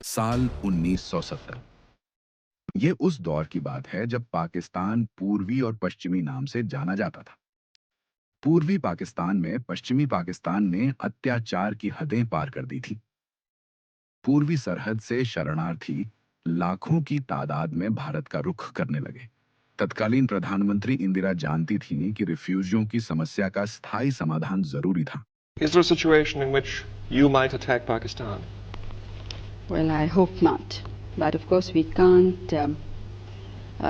साल 1970। ये उस दौर की बात है जब पाकिस्तान पूर्वी और पश्चिमी नाम से जाना जाता था। पूर्वी पाकिस्तान में पश्चिमी पाकिस्तान ने अत्याचार की हदें पार कर दी थी। पूर्वी सरहद से शरणार्थी लाखों की तादाद में भारत का रुख करने लगे। तत्कालीन प्रधानमंत्री इंदिरा जानती थीं कि रिफ्यूजियों की समस्या का स्थायी समाधान जरूरी था। Is there a situation in which you might attack Pakistan? Well, I hope not. But of course, we can't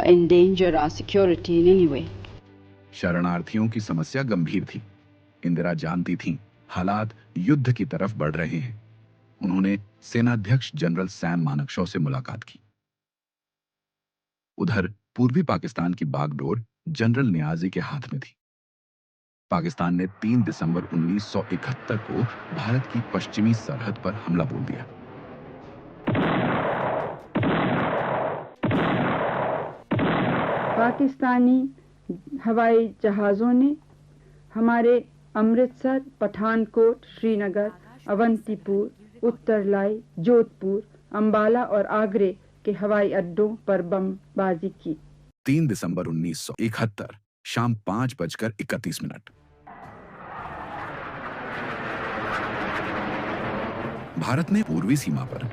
endanger our security in any way. शरणार्थियों की समस्या गंभीर थी। इंदिरा जानती थीं, हालात युद्ध की तरफ बढ़ रहे हैं। उन्होंने सेनाध्यक्ष जनरल सैम मानेकशॉ से मुलाकात की। उधर पूर्वी पाकिस्तान की बागडोर जनरल नियाजी के हाथ में थी। पाकिस्तान ने 3 दिसंबर 1971 को भारत की पश्चिमी सरहद पर हमला बोल दिया। पाकिस्तानी हवाई जहाज़ों ने हमारे अमृतसर, पठानकोट, श्रीनगर, अवंतीपुर, उत्तरलाई, जोधपुर, अंबाला और आगरे के हवाई अड्डों पर बमबाजी की। 3 दिसंबर 1971 शाम 5:31। भारत ने पूर्वी सीमा पर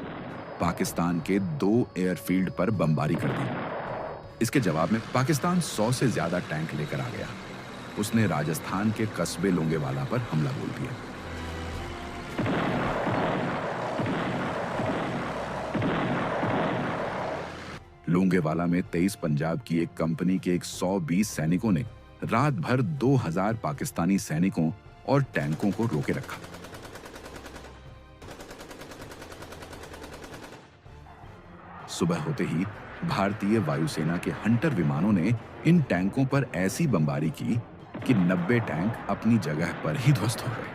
पाकिस्तान के 2 एयरफील्ड पर बमबारी कर दी। इसके जवाब में पाकिस्तान 100 से ज्यादा टैंक लेकर आ गया। उसने राजस्थान के कस्बे लोंगेवाला पर हमला बोल दिया। लोंगेवाला में 23 पंजाब की एक कंपनी के 120 सैनिकों ने रात भर 2000 पाकिस्तानी सैनिकों और टैंकों को रोके रखा। सुबह होते ही भारतीय वायुसेना के हंटर विमानों ने इन टैंकों पर ऐसी बमबारी की कि 90 टैंक अपनी जगह पर ही ध्वस्त हो गए।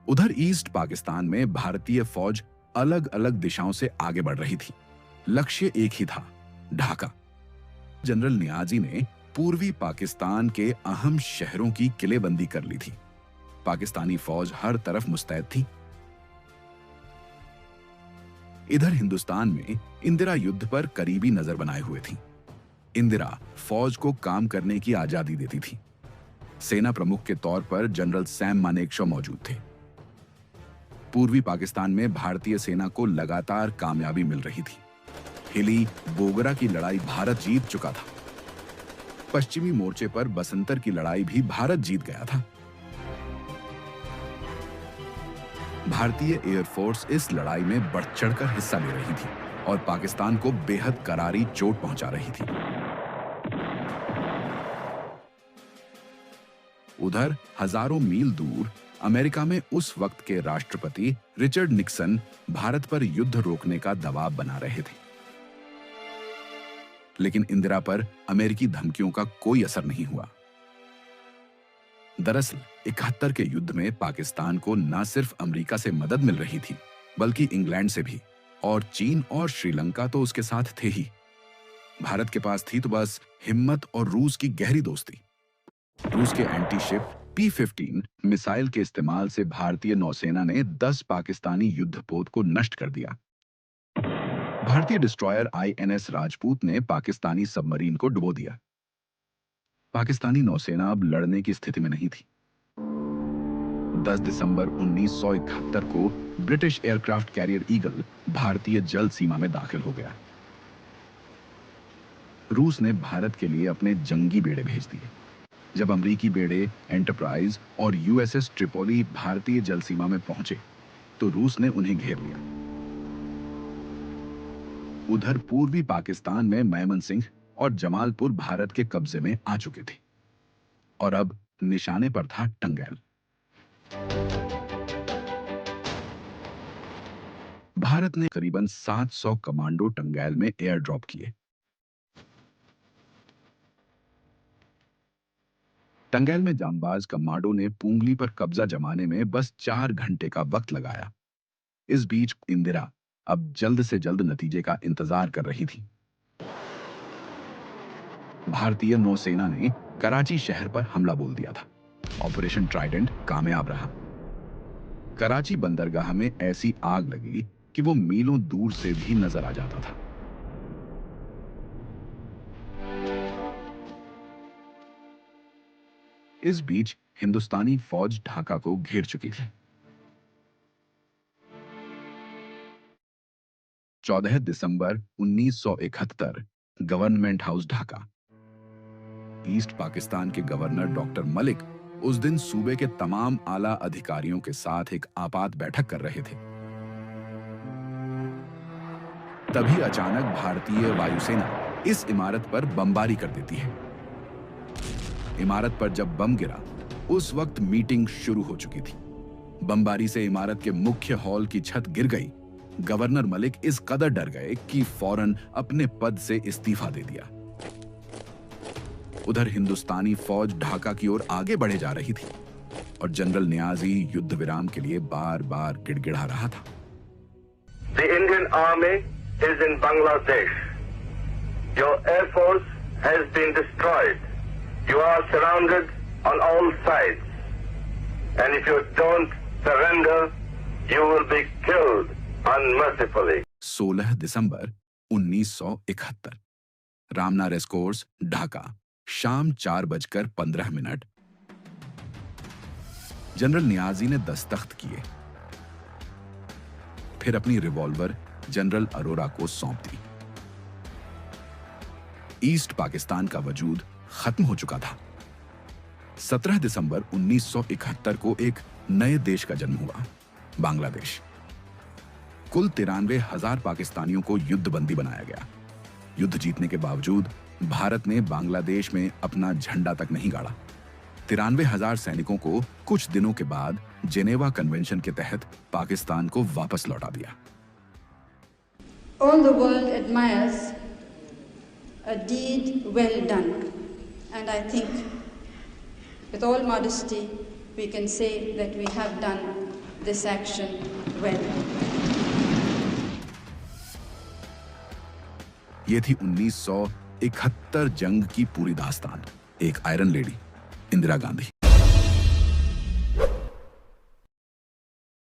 उधर ईस्ट पाकिस्तान में भारतीय फौज अलग अलग दिशाओं से आगे बढ़ रही थी। लक्ष्य एक ही था, ढाका। जनरल नियाजी ने पूर्वी पाकिस्तान के अहम शहरों की किलेबंदी कर ली थी। पाकिस्तानी फौज हर तरफ मुस्तैद थी। इधर हिंदुस्तान में इंदिरा युद्ध पर करीबी नजर बनाए हुए थी। इंदिरा फौज को काम करने की आजादी देती थी। सेना प्रमुख के तौर पर जनरल सैम मानेकशॉ मौजूद थे। पूर्वी पाकिस्तान में भारतीय सेना को लगातार कामयाबी मिल रही थी। हिली बोगरा की लड़ाई भारत जीत चुका था। पश्चिमी मोर्चे पर बसंतर की लड़ाई भी भारत जीत गया था। भारतीय एयरफोर्स इस लड़ाई में बढ़ चढ़कर हिस्सा ले रही थी और पाकिस्तान को बेहद करारी चोट पहुंचा रही थी। उधर हजारों मील दूर अमेरिका में उस वक्त के राष्ट्रपति रिचर्ड निक्सन भारत पर युद्ध रोकने का दबाव बना रहे थे। लेकिन इंदिरा पर अमेरिकी धमकियों का कोई असर नहीं हुआ। दरअसल 71 के युद्ध में पाकिस्तान को न सिर्फ अमेरिका से मदद मिल रही थी, बल्कि इंग्लैंड से भी, और चीन और श्रीलंका तो उसके साथ थे ही। भारत के पास थी तो बस हिम्मत और रूस की गहरी दोस्ती। रूस के एंटी शिप P-15 मिसाइल के इस्तेमाल से भारतीय नौसेना ने 10 पाकिस्तानी युद्धपोत को नष्ट कर दिया। भारतीय डिस्ट्रॉयर INS राजपूत ने पाकिस्तानी सबमरीन को डुबो दिया। पाकिस्तानी नौसेना अब लड़ने की स्थिति में नहीं थी। 10 दिसंबर 1971 को ब्रिटिश एयरक्राफ्ट कैरियर ईगल भारतीय जल सीमा में दाखिल हो गया। रूस ने भारत के लिए अपने जंगी बेड़े भेज दिए। जब अमेरिकी बेड़े एंटरप्राइज और USS ट्रिपोली भारतीय जल सीमा में पहुंचे तो रूस ने उन्हें घेर लिया। उधर पूर्वी पाकिस्तान में मैमनसिंह और जमालपुर भारत के कब्जे में आ चुके थे और अब निशाने पर था टंगैल। भारत ने करीबन 700 कमांडो टंगैल में एयर ड्रॉप किए। टंगैल में जांबाज कमांडो ने पुंगली पर कब्जा जमाने में बस 4 घंटे का वक्त लगाया। इस बीच इंदिरा अब जल्द से जल्द नतीजे का इंतजार कर रही थी। भारतीय नौसेना ने कराची शहर पर हमला बोल दिया था। ऑपरेशन ट्राइडेंट कामयाब रहा। कराची बंदरगाह में ऐसी आग लगी कि वो मीलों दूर से भी नजर आ जाता था। इस बीच हिंदुस्तानी फौज ढाका को घेर चुकी थी। 14 दिसंबर 1971 government house Dhaka. East Pakistan के गवर्नर डॉक्टर मलिक उस दिन सूबे के तमाम आला अधिकारियों के साथ एक आपात बैठक कर रहे थे। तभी अचानक भारतीय वायुसेना इस इमारत पर बमबारी कर देती है। इमारत पर जब बम गिरा उस वक्त मीटिंग शुरू हो चुकी थी। बमबारी से इमारत के मुख्य हॉल की छत गिर गई। गवर्नर मलिक इस कदर डर गए कि फौरन अपने पद से इस्तीफा दे दिया। उधर हिंदुस्तानी फौज ढाका की ओर आगे बढ़े जा रही थी और जनरल नियाजी युद्ध विराम के लिए बार-बार गिड़गिड़ा रहा था। The Indian Army is in Bangladesh. Your air force has been destroyed. You are surrounded on all sides. And if you don't surrender, you will be killed unmercifully. 16 दिसंबर 1971 रामना रेसकोर्स ढाका, शाम 4:15। जनरल नियाजी ने दस्तखत किए, फिर अपनी रिवॉल्वर जनरल अरोरा को सौंप दी। East Pakistan का वजूद खत्म हो चुका था। 17 दिसंबर 1971 को एक नए देश का जन्म हुआ, बांग्लादेश। कुल 93,000 पाकिस्तानियों को युद्धबंदी बनाया गया। युद्ध जीतने के बावजूद भारत ने बांग्लादेश में अपना झंडा तक नहीं गाड़ा। 93,000 सैनिकों को कुछ दिनों के बाद जेनेवा कन्वेंशन के तहत पाकिस्तान को वापस लौटा दिया। All the world admires a deed well done, and I think, with all modesty, we can say that we have done this action well. ये थी 1971 जंग की पूरी दास्तान। एक आयरन लेडी, इंदिरा गांधी।